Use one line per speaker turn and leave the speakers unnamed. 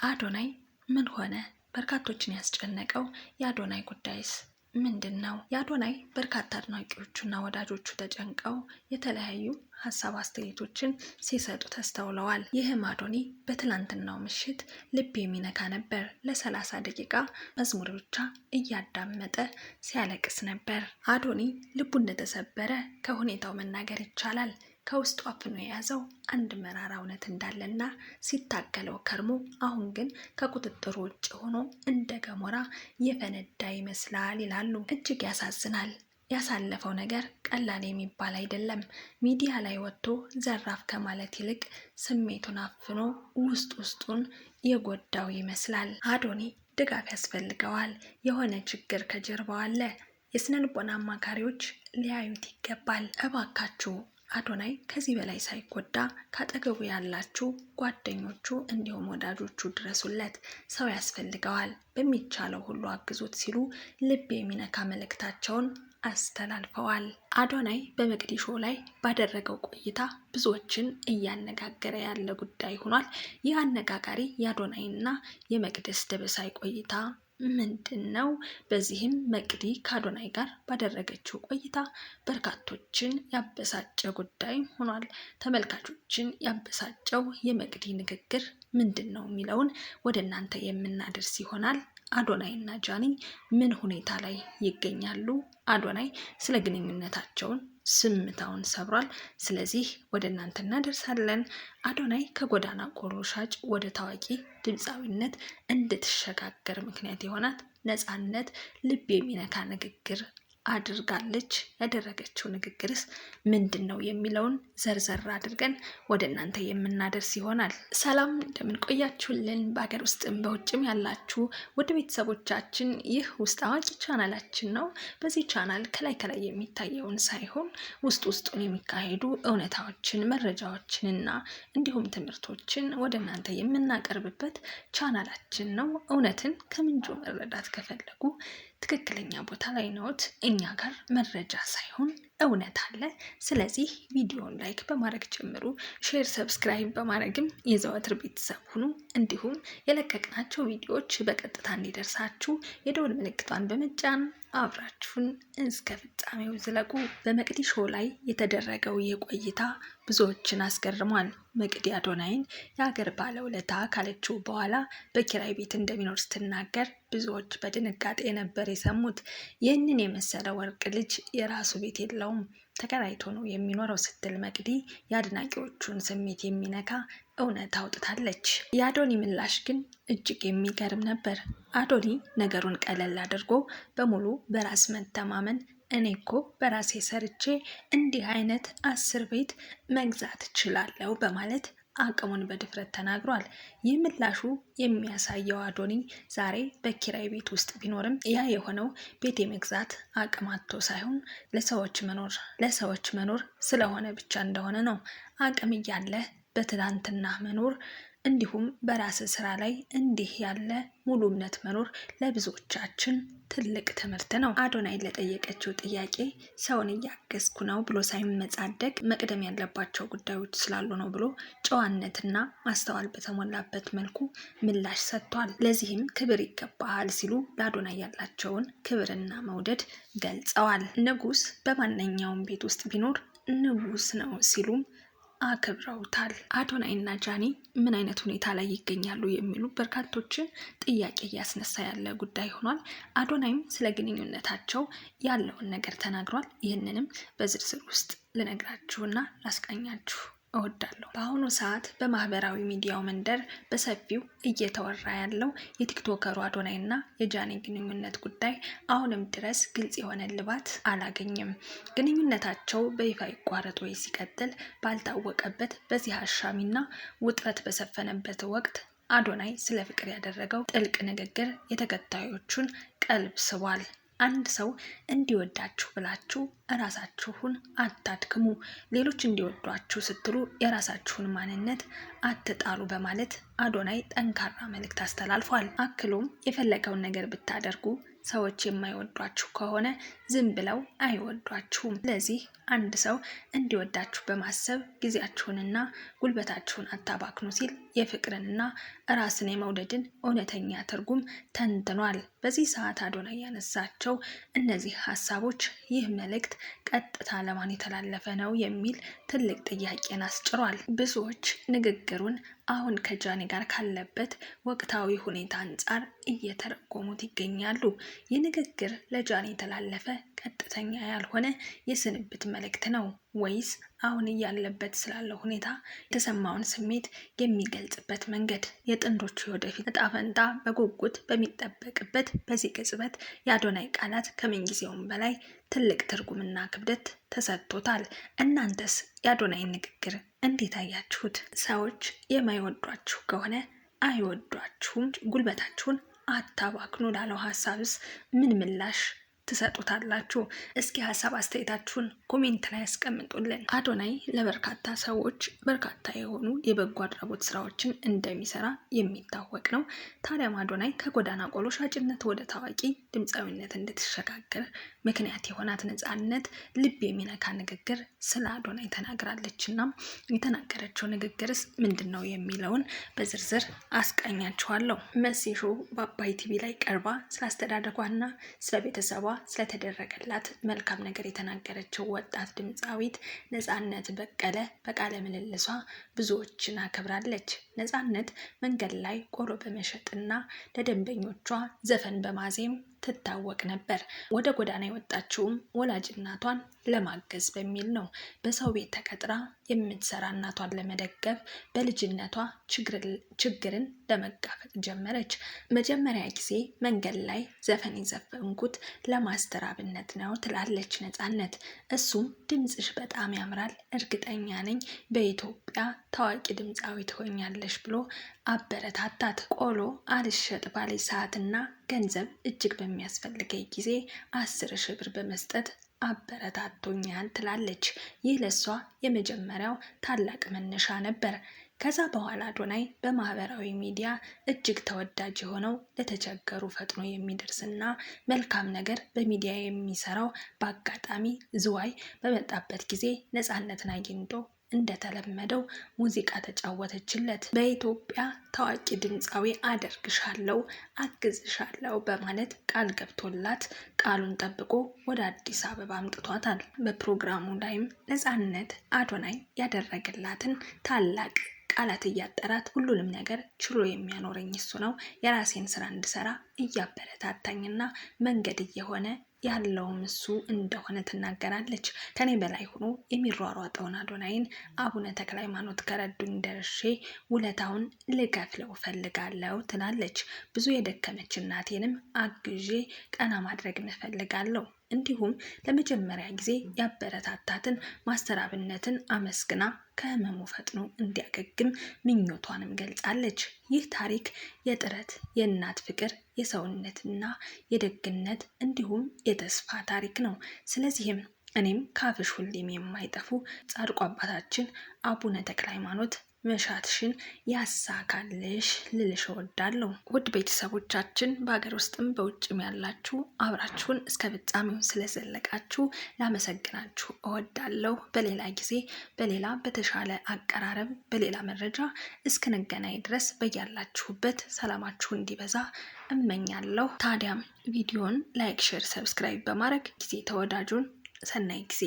አዶናይ ምን ሆነ? በርካቶችን ያስጨነቀው የአዶናይ ጉዳይስ ምንድነው? የአዶናይ በርካታ አድናቂዎቹና ወዳጆቹ ተጨንቀው የተለያዩ ሀሳብ አስተያየቶችን ሲሰጡ ተስተውለዋል። ይህም አዶኒ በትላንትናው ምሽት ልብ የሚነካ ነበር። ለ30 ደቂቃ መዝሙር ብቻ እያዳመጠ ሲያለቅስ ነበር። አዶኒ ልቡ እንደተሰበረ ከሁኔታው መናገር ይቻላል። ከውስጡ አፍኖ የያዘው አንድ መራራ እውነት እንዳለና ሲታገለው ከርሞ አሁን ግን ከቁጥጥሩ ውጭ ሆኖ እንደ ገሞራ የፈነዳ ይመስላል ይላሉ። እጅግ ያሳዝናል። ያሳለፈው ነገር ቀላል የሚባል አይደለም። ሚዲያ ላይ ወጥቶ ዘራፍ ከማለት ይልቅ ስሜቱን አፍኖ ውስጡን የጎዳው ይመስላል። አዶኒ ድጋፍ ያስፈልገዋል። የሆነ ችግር ከጀርባው አለ። የስነ ልቦና አማካሪዎች ሊያዩት ይገባል። እባካችሁ አዶናይ ከዚህ በላይ ሳይጎዳ ካጠገቡ ያላችሁ ጓደኞቹ እንዲሁም ወዳጆቹ ድረሱለት። ሰው ያስፈልገዋል። በሚቻለው ሁሉ አግዙት ሲሉ ልብ የሚነካ መልእክታቸውን አስተላልፈዋል። አዶናይ በመቅዲ ሾው ላይ ባደረገው ቆይታ ብዙዎችን እያነጋገረ ያለ ጉዳይ ሆኗል። ይህ አነጋጋሪ የአዶናይና የመቅደስ ደበሳይ ቆይታ ምንድነው? በዚህም መቅዲ ከአዶናይ ጋር ባደረገችው ቆይታ በርካቶችን ያበሳጨ ጉዳይ ሆኗል። ተመልካቾችን ያበሳጨው የመቅዲ ንግግር ምንድነው የሚለውን ወደ እናንተ የምናደርስ ይሆናል። አዶናይ እና ጃኒ ምን ሁኔታ ላይ ይገኛሉ? አዶናይ ስለ ግንኙነታቸውን ስምታውን ሰብሯል። ስለዚህ ወደ እናንተ እናደርሳለን። አዶናይ ከጎዳና ቆሎ ሻጭ ወደ ታዋቂ ድምፃዊነት እንድትሸጋገር ምክንያት የሆናት ነፃነት ልብ የሚነካ ንግግር አድርጋለች። ያደረገችው ንግግርስ ምንድነው የሚለውን ዘርዘር አድርገን ወደ እናንተ የምናደርስ ይሆናል። ሰላም እንደምን ቆያችሁልን? በሀገር ውስጥም በውጭም ያላችሁ ወደ ቤተሰቦቻችን፣ ይህ ውስጥ አዋቂ ቻናላችን ነው። በዚህ ቻናል ከላይ የሚታየውን ሳይሆን ውስጡን የሚካሄዱ እውነታዎችን፣ መረጃዎችንና እንዲሁም ትምህርቶችን ወደ እናንተ የምናቀርብበት ቻናላችን ነው። እውነትን ከምንጩ መረዳት ከፈለጉ ትክክለኛ ቦታ ላይ ነዎት። እኛ ጋር መረጃ ሳይሆን እውነት አለ። ስለዚህ ቪዲዮን ላይክ በማድረግ ጀምሩ። ሼር፣ ሰብስክራይብ በማድረግም የዘወትር ቤተሰብ ሁኑ። እንዲሁም የለቀቅናቸው ቪዲዮዎች በቀጥታ እንዲደርሳችሁ የደወል ምልክቷን በመጫን አብራችሁን እስከ ፍጻሜው ዝለቁ። በመቅዲ ሾው ላይ የተደረገው የቆይታ ብዙዎችን አስገርሟል። መቅዲ አዶናይን የሀገር ባለውለታ ካለችው በኋላ በኪራይ ቤት እንደሚኖር ስትናገር ብዙዎች በድንጋጤ ነበር የሰሙት። ይህንን የመሰለ ወርቅ ልጅ የራሱ ቤት የለውም፣ ተከራይቶ ነው የሚኖረው ስትል መቅዲ የአድናቂዎቹን ስሜት የሚነካ እውነት አውጥታለች። የአዶኒ ምላሽ ግን እጅግ የሚገርም ነበር። አዶኒ ነገሩን ቀለል አድርጎ በሙሉ በራስ መተማመን እኔ እኮ በራሴ ሰርቼ እንዲህ አይነት 10 ቤት መግዛት እችላለሁ በማለት አቅሙን በድፍረት ተናግሯል። ይህ ምላሹ የሚያሳየው አዶኒ ዛሬ በኪራይ ቤት ውስጥ ቢኖርም ያ የሆነው ቤት የመግዛት አቅም አጥቶ ሳይሆን ለሰዎች መኖር ስለሆነ ብቻ እንደሆነ ነው። አቅም እያለ በትላንትና መኖር እንዲሁም በራስ ስራ ላይ እንዲህ ያለ ሙሉ እምነት መኖር ለብዙዎቻችን ትልቅ ትምህርት ነው። አዶናይ ለጠየቀችው ጥያቄ ሰውን እያገዝኩ ነው ብሎ ሳይመጻደቅ መቅደም ያለባቸው ጉዳዮች ስላሉ ነው ብሎ ጨዋነትና ማስተዋል በተሞላበት መልኩ ምላሽ ሰጥቷል። ለዚህም ክብር ይገባሃል ሲሉ ለአዶናይ ያላቸውን ክብርና መውደድ ገልጸዋል። ንጉስ በማንኛውም ቤት ውስጥ ቢኖር ንጉስ ነው ሲሉም አክብረውታል። አዶናይ እና ጃኒ ምን አይነት ሁኔታ ላይ ይገኛሉ የሚሉ በርካቶችን ጥያቄ እያስነሳ ያለ ጉዳይ ሆኗል። አዶናይም ስለ ግንኙነታቸው ያለውን ነገር ተናግሯል። ይህንንም በዝርዝር ውስጥ ልነግራችሁና ላስቃኛችሁ እወዳለሁ። በአሁኑ ሰዓት በማህበራዊ ሚዲያው መንደር በሰፊው እየተወራ ያለው የቲክቶከሩ አዶናይ እና የጃኒ ግንኙነት ጉዳይ አሁንም ድረስ ግልጽ የሆነ እልባት አላገኘም። ግንኙነታቸው በይፋ ይቋረጥ ወይ ሲቀጥል ባልታወቀበት በዚህ አሻሚና ውጥረት በሰፈነበት ወቅት አዶናይ ስለ ፍቅር ያደረገው ጥልቅ ንግግር የተከታዮቹን ቀልብ ስቧል። አንድ ሰው እንዲወዳችሁ ብላችሁ እራሳችሁን አታድክሙ፣ ሌሎች እንዲወዷችሁ ስትሉ የራሳችሁን ማንነት አትጣሉ በማለት አዶናይ ጠንካራ መልእክት አስተላልፏል። አክሎም የፈለገውን ነገር ብታደርጉ ሰዎች የማይወዷችሁ ከሆነ ዝም ብለው አይወዷችሁም። ስለዚህ አንድ ሰው እንዲወዳችሁ በማሰብ ጊዜያችሁንና ጉልበታችሁን አታባክኑ ሲል የፍቅርንና ራስን የመውደድን እውነተኛ ትርጉም ተንትኗል። በዚህ ሰዓት አዶናይ ያነሳቸው እነዚህ ሀሳቦች ይህ መልእክት ቀጥታ ለማን የተላለፈ ነው የሚል ትልቅ ጥያቄን አስጭሯል። ብዙዎች ንግግሩን አሁን ከጃኒ ጋር ካለበት ወቅታዊ ሁኔታ አንጻር እየተረጎሙት ይገኛሉ። ይህ ንግግር ለጃኒ የተላለፈ ቀጥተኛ ያልሆነ የስንብት መልእክት ነው ወይስ አሁን እያለበት ስላለው ሁኔታ የተሰማውን ስሜት የሚገልጽበት መንገድ? የጥንዶቹ ወደፊት እጣ ፈንታ በጉጉት በሚጠበቅበት በዚህ ቅጽበት የአዶናይ ቃላት ከምንጊዜውም በላይ ትልቅ ትርጉምና ክብደት ተሰጥቶታል። እናንተስ የአዶናይን ንግግር እንዴት አያችሁት? ሰዎች የማይወዷችሁ ከሆነ አይወዷችሁም፣ ጉልበታችሁን አታባክኑ ላለው ሀሳብስ ምን ምላሽ ትሰጡታላችሁ? እስኪ ሀሳብ አስተያየታችሁን ኮሜንት ላይ ያስቀምጡልን። አዶናይ ለበርካታ ሰዎች በርካታ የሆኑ የበጎ አድራጎት ስራዎችን እንደሚሰራ የሚታወቅ ነው። ታዲያም አዶናይ ከጎዳና ቆሎ ሻጭነት ወደ ታዋቂ ድምፃዊነት እንድትሸጋገር ምክንያት የሆናት ነፃነት ልብ የሚነካ ንግግር ስለ አዶናይ ተናግራለች። እና የተናገረችው ንግግርስ ምንድን ነው የሚለውን በዝርዝር አስቃኛችኋለሁ። መሲ ሾው በአባይ ቲቪ ላይ ቀርባ ስላስተዳደጓና ስለ ቤተሰቧ ስለተደረገላት መልካም ነገር የተናገረችው ወጣት ድምፃዊት ነፃነት በቀለ በቃለ ምልልሷ ብዙዎችን አከብራለች። ነፃነት መንገድ ላይ ቆሎ በመሸጥና ለደንበኞቿ ዘፈን በማዜም ትታወቅ ነበር። ወደ ጎዳና የወጣችውም ወላጅ እናቷን ለማገዝ በሚል ነው። በሰው ቤት ተቀጥራ የምትሰራ እናቷን ለመደገፍ በልጅነቷ ችግርን ለመጋፈጥ ጀመረች። መጀመሪያ ጊዜ መንገድ ላይ ዘፈን የዘፈንኩት ለማስተራብነት ነው ትላለች ነፃነት። እሱም ድምፅሽ በጣም ያምራል፣ እርግጠኛ ነኝ በኢትዮጵያ ታዋቂ ድምፃዊ ትሆኛለሽ ብሎ አበረታታት። ቆሎ አልሸጥ ባለ ሰዓትና ገንዘብ እጅግ በሚያስፈልገኝ ጊዜ 10,000 ብር በመስጠት አበረታቶኛል ትላለች። ይህ ለሷ የመጀመሪያው ታላቅ መነሻ ነበር። ከዛ በኋላ አዶናይ በማህበራዊ ሚዲያ እጅግ ተወዳጅ የሆነው ለተቸገሩ ፈጥኖ የሚደርስና መልካም ነገር በሚዲያ የሚሰራው በአጋጣሚ ዝዋይ በመጣበት ጊዜ ነፃነትን አግኝቶ እንደተለመደው ሙዚቃ ተጫወተችለት። በኢትዮጵያ ታዋቂ ድምፃዊ አደርግሻለሁ፣ አግዝሻለሁ በማለት ቃል ገብቶላት ቃሉን ጠብቆ ወደ አዲስ አበባ አምጥቷታል። በፕሮግራሙ ላይም ነፃነት አዶናይ ያደረገላትን ታላቅ ቃላት እያጠራት ሁሉንም ነገር ችሎ የሚያኖረኝ እሱ ነው፣ የራሴን ስራ እንድሰራ እያበረታታኝና መንገድ እየሆነ ያለውም እሱ እንደሆነ ትናገራለች። ከኔ በላይ ሆኖ የሚሯሯጠውን አዶናይን አቡነ ተክለ ሃይማኖት ከረዱኝ ደርሼ ውለታውን ልከፍለው ፈልጋለሁ ትላለች። ብዙ የደከመች እናቴንም አግዤ ቀና ማድረግ እፈልጋለሁ። እንዲሁም ለመጀመሪያ ጊዜ ያበረታታትን ማስተራብነትን አመስግና ከህመሙ ፈጥኖ እንዲያገግም ምኞቷንም ገልጻለች። ይህ ታሪክ የጥረት፣ የእናት ፍቅር፣ የሰውነትና የደግነት እንዲሁም የተስፋ ታሪክ ነው። ስለዚህም እኔም ካፍሽ ሁሌም የማይጠፉ ጻድቁ አባታችን አቡነ ተክለ ሃይማኖት መሻትሽን ያሳካልሽ ልልሽ እወዳለሁ። ውድ ቤተሰቦቻችን በሀገር ውስጥም በውጭም ያላችሁ አብራችሁን እስከ ፍጻሜው ስለዘለቃችሁ ላመሰግናችሁ እወዳለሁ። በሌላ ጊዜ በሌላ በተሻለ አቀራረብ በሌላ መረጃ እስክንገናኝ ድረስ በያላችሁበት ሰላማችሁ እንዲበዛ እመኛለሁ። ታዲያም ቪዲዮን ላይክ፣ ሼር፣ ሰብስክራይብ በማድረግ ጊዜ ተወዳጁን። ሰናይ ጊዜ